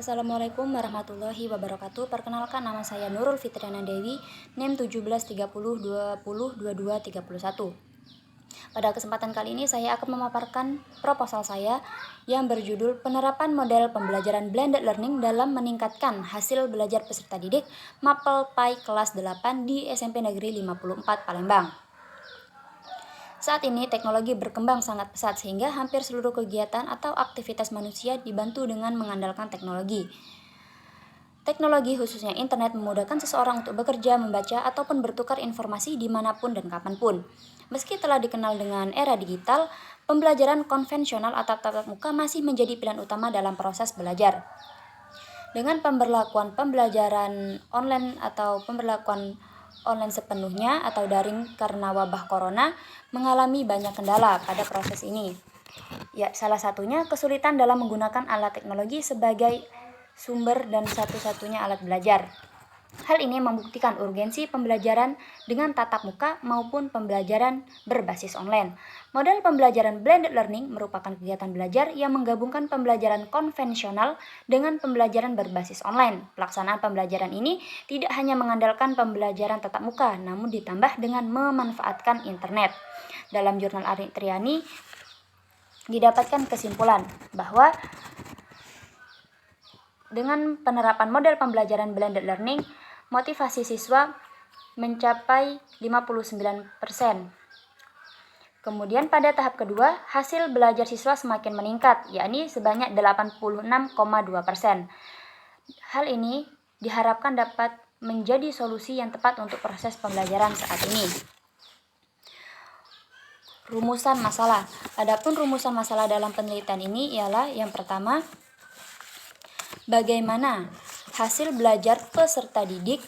Assalamualaikum warahmatullahi wabarakatuh. Perkenalkan, nama saya Nurul Fitriana Dewi, NIM 1730202231. Pada kesempatan kali ini saya akan memaparkan proposal saya yang berjudul Penerapan Model Pembelajaran Blended Learning dalam Meningkatkan Hasil Belajar Peserta Didik Mapel PAI Kelas 8 di SMP Negeri 54 Palembang. Saat ini teknologi berkembang sangat pesat sehingga hampir seluruh kegiatan atau aktivitas manusia dibantu dengan mengandalkan teknologi. Teknologi khususnya internet memudahkan seseorang untuk bekerja, membaca, ataupun bertukar informasi dimanapun dan kapanpun. Meski telah dikenal dengan era digital, pembelajaran konvensional atau tatap muka masih menjadi pilihan utama dalam proses belajar. Dengan pemberlakuan pembelajaran online atau pemberlakuan online sepenuhnya atau daring karena wabah corona mengalami banyak kendala pada proses ini. Ya, salah satunya kesulitan dalam menggunakan alat teknologi sebagai sumber dan satu-satunya alat belajar. Hal ini membuktikan urgensi pembelajaran dengan tatap muka maupun pembelajaran berbasis online. Model pembelajaran blended learning merupakan kegiatan belajar yang menggabungkan pembelajaran konvensional dengan pembelajaran berbasis online. Pelaksanaan pembelajaran ini tidak hanya mengandalkan pembelajaran tatap muka, namun ditambah dengan memanfaatkan internet. Dalam jurnal Ari Triani didapatkan kesimpulan bahwa dengan penerapan model pembelajaran blended learning, motivasi siswa mencapai 59%. Kemudian pada tahap kedua, hasil belajar siswa semakin meningkat, yakni sebanyak 86,2%. Hal ini diharapkan dapat menjadi solusi yang tepat untuk proses pembelajaran saat ini. Rumusan masalah. Adapun rumusan masalah dalam penelitian ini ialah yang pertama, bagaimana hasil belajar peserta didik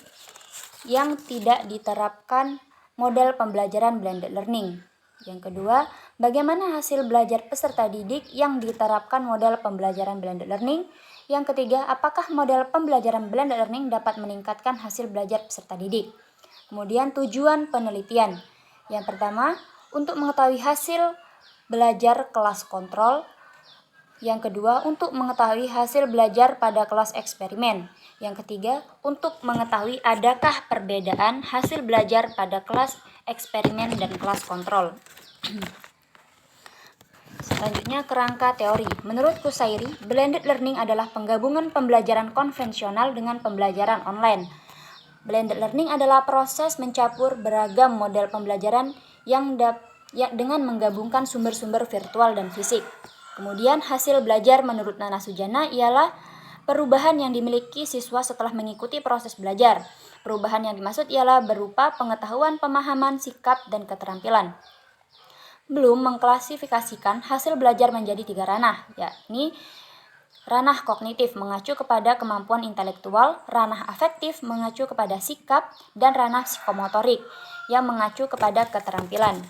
yang tidak diterapkan model pembelajaran blended learning. Yang kedua, bagaimana hasil belajar peserta didik yang diterapkan model pembelajaran blended learning. Yang ketiga, apakah model pembelajaran blended learning dapat meningkatkan hasil belajar peserta didik. Kemudian tujuan penelitian. Yang pertama, untuk mengetahui hasil belajar kelas kontrol. Yang kedua, untuk mengetahui hasil belajar pada kelas eksperimen. Yang ketiga, untuk mengetahui adakah perbedaan hasil belajar pada kelas eksperimen dan kelas kontrol. Selanjutnya, kerangka teori. Menurut Kusairi, blended learning adalah penggabungan pembelajaran konvensional dengan pembelajaran online. Blended learning adalah proses mencampur beragam model pembelajaran yang dengan menggabungkan sumber-sumber virtual dan fisik. Kemudian hasil belajar menurut Nana Sujana ialah perubahan yang dimiliki siswa setelah mengikuti proses belajar. Perubahan yang dimaksud ialah berupa pengetahuan, pemahaman, sikap, dan keterampilan. Belum mengklasifikasikan hasil belajar menjadi 3 ranah, yakni ranah kognitif mengacu kepada kemampuan intelektual, ranah afektif mengacu kepada sikap, dan ranah psikomotorik yang mengacu kepada keterampilan.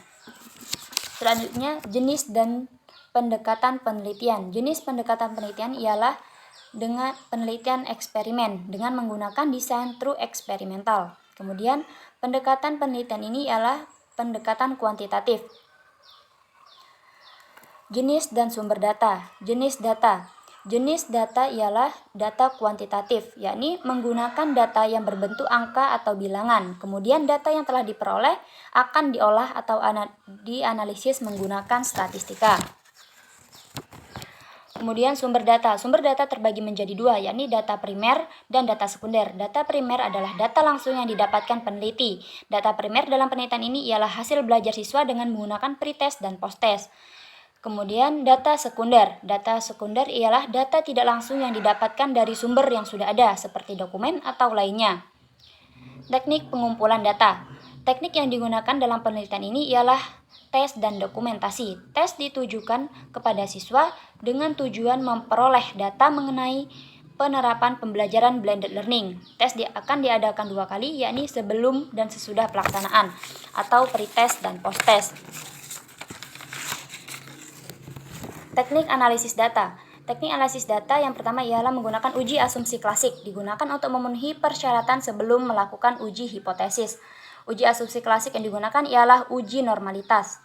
Selanjutnya, jenis dan pendekatan penelitian. Jenis pendekatan penelitian ialah dengan penelitian eksperimen dengan menggunakan desain true eksperimental. Kemudian, pendekatan penelitian ini ialah pendekatan kuantitatif. Jenis dan sumber data. Jenis data. Jenis data ialah data kuantitatif, yakni menggunakan data yang berbentuk angka atau bilangan. Kemudian data yang telah diperoleh akan diolah atau dianalisis menggunakan statistika. Kemudian sumber data. Sumber data terbagi menjadi 2, yakni data primer dan data sekunder. Data primer adalah data langsung yang didapatkan peneliti. Data primer dalam penelitian ini ialah hasil belajar siswa dengan menggunakan pretest dan posttest. Kemudian data sekunder. Data sekunder ialah data tidak langsung yang didapatkan dari sumber yang sudah ada, seperti dokumen atau lainnya. Teknik pengumpulan data. Teknik yang digunakan dalam penelitian ini ialah tes dan dokumentasi. Tes ditujukan kepada siswa dengan tujuan memperoleh data mengenai penerapan pembelajaran blended learning. Tes akan diadakan 2 kali, yakni sebelum dan sesudah pelaksanaan, atau pretest dan posttest. Teknik analisis data. Teknik analisis data yang pertama ialah menggunakan uji asumsi klasik, digunakan untuk memenuhi persyaratan sebelum melakukan uji hipotesis. Uji asumsi klasik yang digunakan ialah uji normalitas.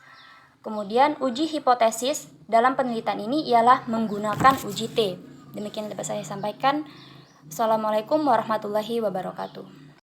Kemudian uji hipotesis dalam penelitian ini ialah menggunakan uji T. Demikian dapat saya sampaikan. Assalamualaikum warahmatullahi wabarakatuh.